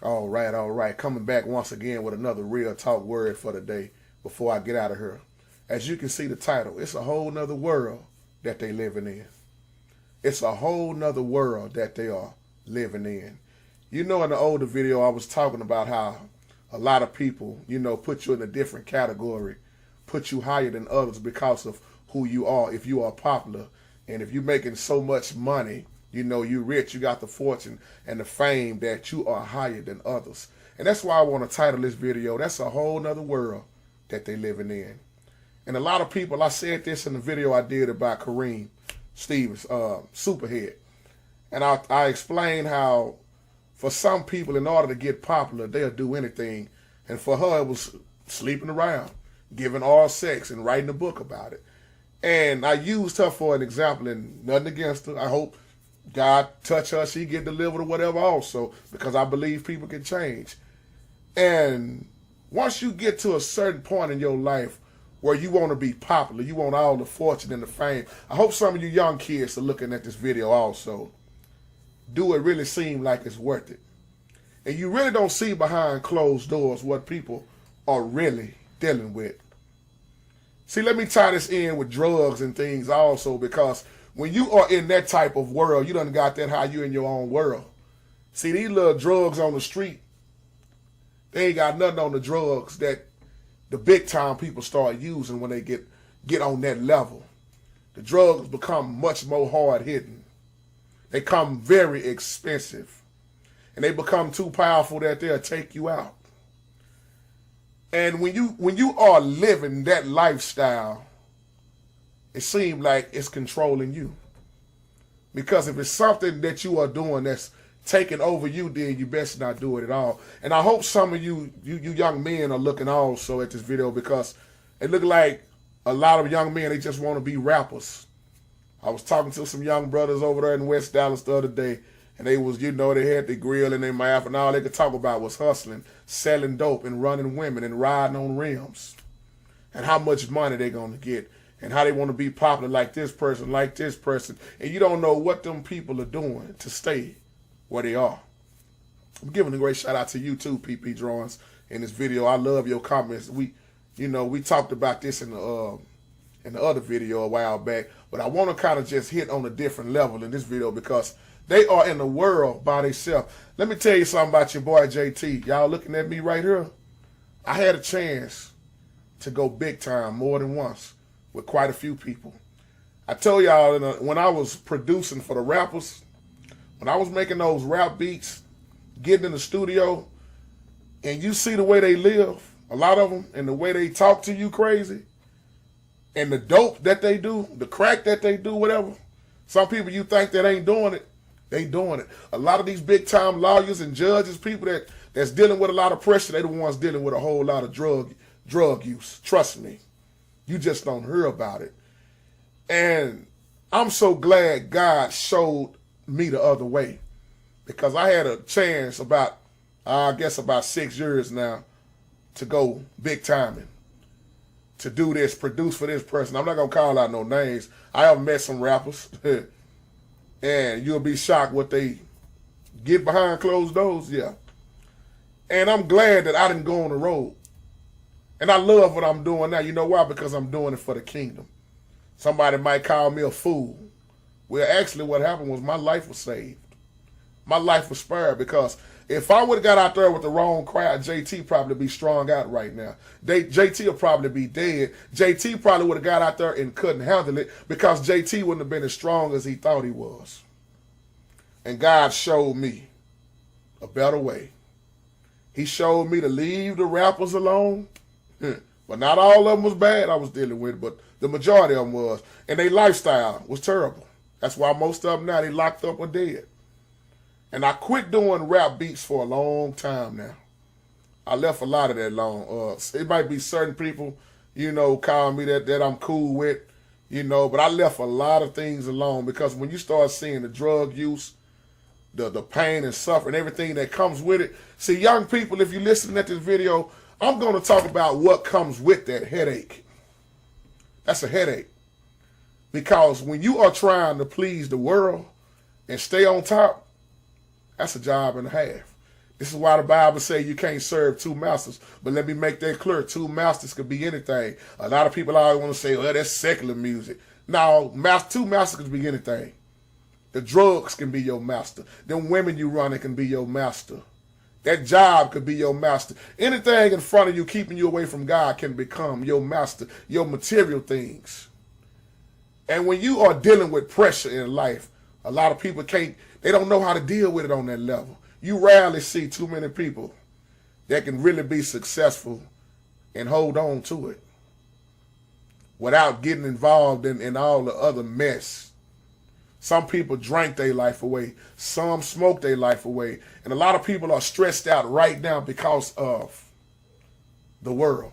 All right, all right. Coming back once again with another real talk word for the day before I get out of here. As you can see the title, it's a whole nother world that they living in. It's a whole nother world that they are living in. You know, in the older video, I was talking about how a lot of people, put you in a different category, put you higher than others because of who you are, if you are popular. And if you're making so much money, you rich, you got the fortune and the fame that you are higher than others. And that's why I want to title this video, that's a whole nother world that they living in. And a lot of people, I said this in the video I did about Kareem Stevens, Superhead. And I explained how for some people, in order to get popular, they'll do anything. And for her, it was sleeping around, giving all sex and writing a book about it. And I used her for an example, and nothing against her. I hope God touch her, she get delivered or whatever also, because I believe people can change. And once you get to a certain point in your life where you want to be popular, you want all the fortune and the fame, I hope some of you young kids are looking at this video also. Do it really seem like it's worth it? And you really don't see behind closed doors what people are really dealing with. See, let me tie this in with drugs and things also, because when you are in that type of world, you done got that how you in your own world. See, these little drugs on the street, they ain't got nothing on the drugs that the big time people start using when they get on that level. The drugs become much more hard hitting. They come very expensive. And they become too powerful that they'll take you out. And when you are living that lifestyle, it seems like it's controlling you. Because if it's something that you are doing that's taking over you, then you best not do it at all. And I hope some of you young men are looking also at this video, because it look like a lot of young men, they just want to be rappers. I was talking to some young brothers over there in West Dallas the other day, and they was, they had the grill in their mouth, and all they could talk about was hustling, selling dope, and running women, and riding on rims, and how much money they're going to get, and how they want to be popular like this person, and you don't know what them people are doing to stay where they are. I'm giving a great shout out to you too, PP Drawings, in this video. I love your comments. We talked about this in the other video a while back, but I want to kind of just hit on a different level in this video, because they are in the world by themselves. Let me tell you something about your boy JT. Y'all looking at me right here? I had a chance to go big time more than once with quite a few people. I told y'all when I was producing for the rappers, when I was making those rap beats, getting in the studio, and you see the way they live, a lot of them, and the way they talk to you crazy, and the dope that they do, the crack that they do, whatever. Some people you think that ain't doing it, they doing it. A lot of these big time lawyers and judges, people that's dealing with a lot of pressure, they the ones dealing with a whole lot of drug use. Trust me. You just don't hear about it. And I'm so glad God showed me the other way, because I had a chance about 6 years now to go big timing, to do this, produce for this person. I'm not going to call out no names. I have met some rappers, and you'll be shocked what they get behind closed doors, yeah. And I'm glad that I didn't go on the road. And I love what I'm doing now. You know why? Because I'm doing it for the kingdom. Somebody might call me a fool. Well, actually what happened was my life was saved. My life was spared, because if I would have got out there with the wrong crowd, JT probably be strung out right now. JT will probably be dead. JT probably would have got out there and couldn't handle it, because JT wouldn't have been as strong as he thought he was. And God showed me a better way. He showed me to leave the rappers alone. But not all of them was bad I was dealing with, but the majority of them was. And their lifestyle was terrible. That's why most of them now, they locked up or dead. And I quit doing rap beats for a long time now. I left a lot of that alone. It might be certain people, call me that I'm cool with, but I left a lot of things alone, because when you start seeing the drug use, the pain and suffering, everything that comes with it. See, young people, if you're listening at this video, I'm going to talk about what comes with that headache. That's a headache. Because when you are trying to please the world and stay on top, that's a job and a half. This is why the Bible says you can't serve two masters. But let me make that clear. Two masters could be anything. A lot of people always want to say, oh, that's secular music. No, two masters could be anything. The drugs can be your master. Them women you running can be your master. That job could be your master. Anything in front of you keeping you away from God can become your master, your material things. And when you are dealing with pressure in life, a lot of people they don't know how to deal with it on that level. You rarely see too many people that can really be successful and hold on to it without getting involved in all the other mess. Some people drank their life away. Some smoked their life away. And a lot of people are stressed out right now because of the world.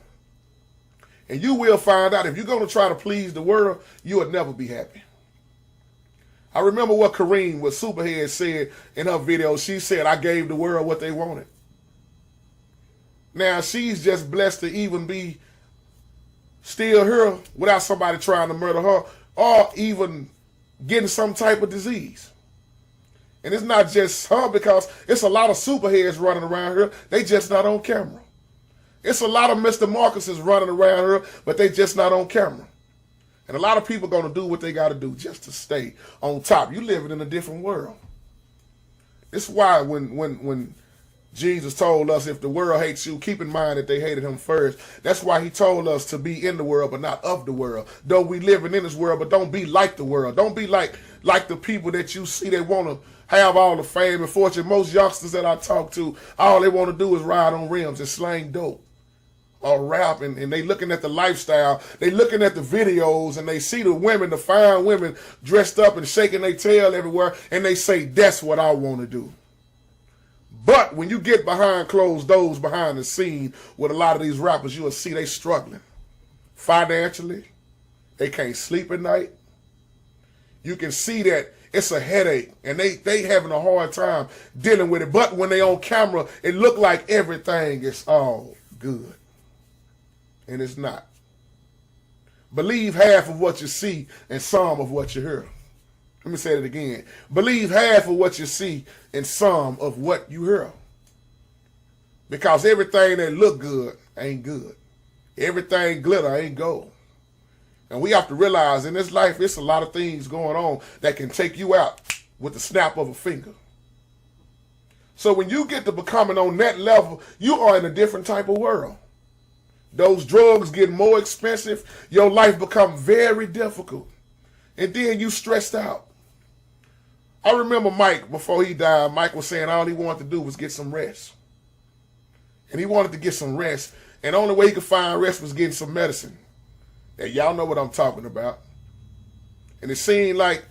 And you will find out if you're going to try to please the world, you will never be happy. I remember what Kareem, what Superhead, said in her video. She said, I gave the world what they wanted. Now, she's just blessed to even be still here without somebody trying to murder her or even getting some type of disease. And it's not just her, because it's a lot of superheads running around here. They just not on camera. It's a lot of Mr. Marcuses running around here, but they just not on camera. And a lot of people going to do what they got to do just to stay on top. You living in a different world. It's why when Jesus told us, if the world hates you, keep in mind that they hated him first. That's why he told us to be in the world, but not of the world. Though we living in this world, but don't be like the world. Don't be like the people that you see that want to have all the fame and fortune. Most youngsters that I talk to, all they want to do is ride on rims and slang dope or rap, and they looking at the lifestyle. They looking at the videos, and they see the women, the fine women, dressed up and shaking their tail everywhere, and they say, that's what I want to do. But when you get behind closed doors, behind the scene with a lot of these rappers, you will see they struggling financially. They can't sleep at night. You can see that it's a headache, and they having a hard time dealing with it. But when they on camera, it look like everything is all good. And it's not. Believe half of what you see and some of what you hear. Let me say it again. Believe half of what you see and some of what you hear. Because everything that look good ain't good. Everything glitter ain't gold. And we have to realize in this life, it's a lot of things going on that can take you out with the snap of a finger. So when you get to becoming on that level, you are in a different type of world. Those drugs get more expensive. Your life becomes very difficult. And then you stressed out. I remember Mike, before he died, Mike was saying all he wanted to do was get some rest. And he wanted to get some rest. And the only way he could find rest was getting some medicine. And y'all know what I'm talking about. And it seemed like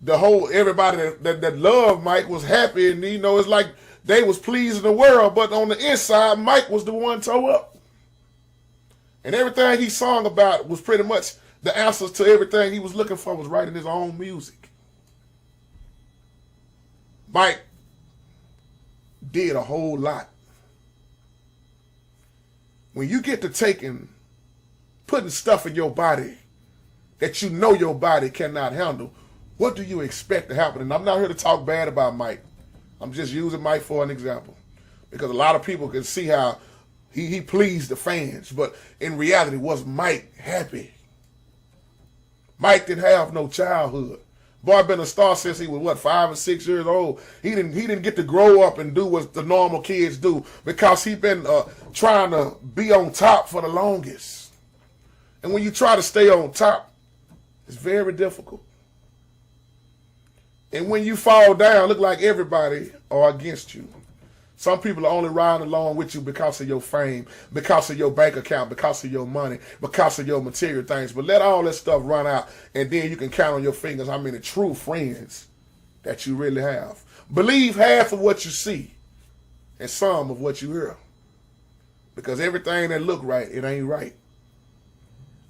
everybody that loved Mike was happy. And, it's like they was pleasing the world. But on the inside, Mike was the one tore up. And everything he sung about was pretty much the answers to everything he was looking for was writing his own music. Mike did a whole lot. When you get to putting stuff in your body that you know your body cannot handle, what do you expect to happen? And I'm not here to talk bad about Mike. I'm just using Mike for an example. Because a lot of people can see how he pleased the fans. But in reality, was Mike happy? Mike didn't have no childhood. Boy, been a star since he was, 5 or 6 years old. He didn't get to grow up and do what the normal kids do because he been trying to be on top for the longest. And when you try to stay on top, it's very difficult. And when you fall down, look like everybody are against you. Some people are only riding along with you because of your fame, because of your bank account, because of your money, because of your material things. But let all that stuff run out, and then you can count on your fingers how many true friends that you really have. Believe half of what you see and some of what you hear. Because everything that look right, it ain't right.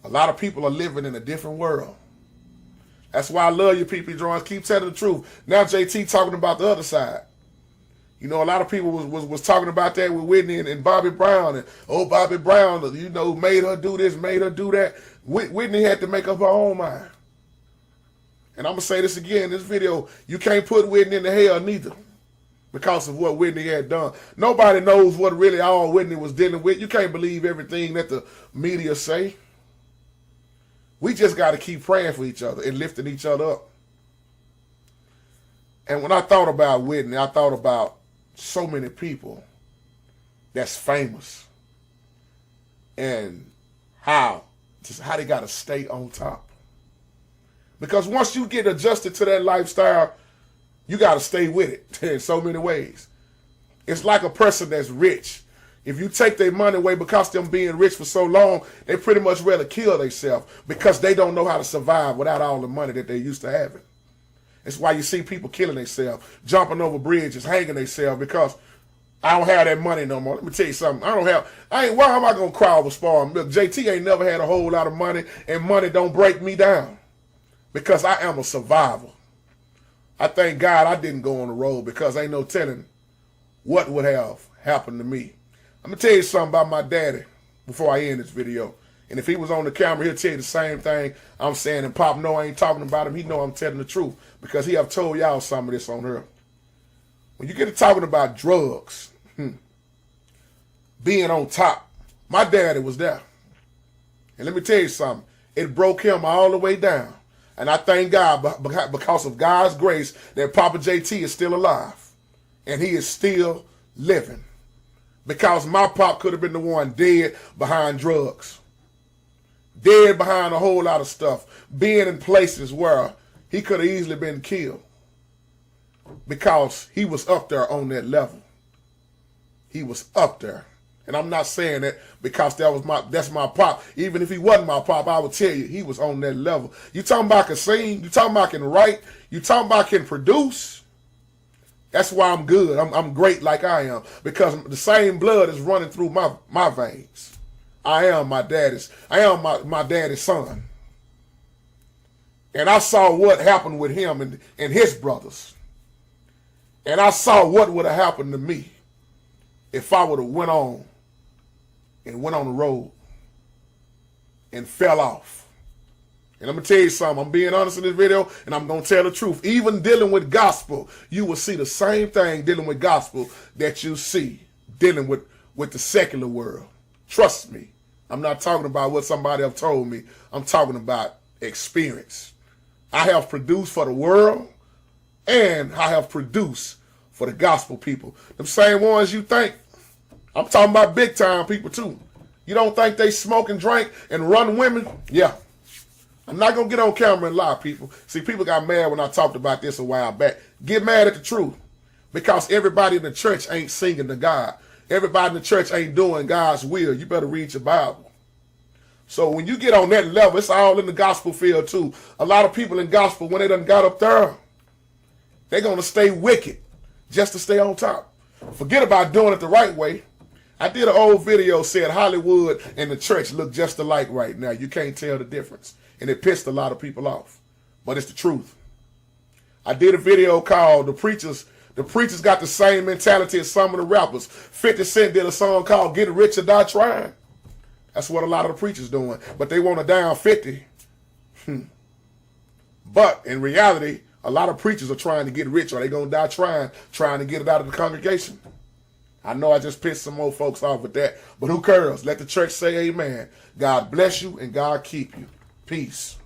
A lot of people are living in a different world. That's why I love you, PP Drawings. Keep telling the truth. Now JT talking about the other side. A lot of people was talking about that with Whitney and Bobby Brown. And, Bobby Brown, made her do this, made her do that. Whitney had to make up her own mind. And I'm going to say this again in this video. You can't put Whitney in the hell neither. because of what Whitney had done. Nobody knows what really all Whitney was dealing with. You can't believe everything that the media say. We just got to keep praying for each other and lifting each other up. And when I thought about Whitney, I thought about so many people that's famous and how they got to stay on top. Because once you get adjusted to that lifestyle, you got to stay with it in so many ways. It's like a person that's rich. If you take their money away because them being rich for so long, they pretty much rather kill themselves because they don't know how to survive without all the money that they used to having. That's why you see people killing themselves, jumping over bridges, hanging themselves because I don't have that money no more. Let me tell you something. Why am I going to cry over spoiled milk? JT ain't never had a whole lot of money, and money don't break me down because I am a survivor. I thank God I didn't go on the road because ain't no telling what would have happened to me. I'm going to tell you something about my daddy before I end this video. And if he was on the camera, he'll tell you the same thing I'm saying. And Pop know I ain't talking about him. He know I'm telling the truth because he have told y'all some of this on her. When you get to talking about drugs, being on top, my daddy was there. And let me tell you something. It broke him all the way down. And I thank God because of God's grace that Papa JT is still alive. And he is still living. Because my pop could have been the one dead behind drugs. Dead behind a whole lot of stuff. Being in places where he could have easily been killed. Because he was up there on that level. He was up there. And I'm not saying that because that's my pop. Even if he wasn't my pop, I would tell you he was on that level. You talking about can sing, you talking about can write, you talking about can produce. That's why I'm good. I'm great like I am. Because the same blood is running through my veins. I am my daddy's son. And I saw what happened with him and his brothers. And I saw what would have happened to me if I would have went on the road and fell off. And I'm going to tell you something. I'm being honest in this video, and I'm going to tell the truth. Even dealing with gospel, you will see the same thing dealing with gospel that you see dealing with the secular world. Trust me. I'm not talking about what somebody else told me. I'm talking about experience. I have produced for the world, and I have produced for the gospel people. Them same ones you think. I'm talking about big time people too. You don't think they smoke and drink and run women? Yeah. I'm not going to get on camera and lie, people. See, people got mad when I talked about this a while back. Get mad at the truth. Because everybody in the church ain't singing to God. Everybody in the church ain't doing God's will. You better read your Bible. So when you get on that level, it's all in the gospel field too. A lot of people in gospel, when they done got up there, they're going to stay wicked just to stay on top. Forget about doing it the right way. I did an old video said Hollywood and the church look just alike right now. You can't tell the difference. And it pissed a lot of people off. But it's the truth. I did a video called The Preachers Got the Same Mentality as Some of the Rappers. 50 Cent did a song called Get Rich or Die Trying. That's what a lot of the preachers doing. But they want to down 50. But in reality, a lot of preachers are trying to get rich or they going to die trying to get it out of the congregation. I know I just pissed some more folks off with that. But who cares? Let the church say amen. God bless you and God keep you. Peace.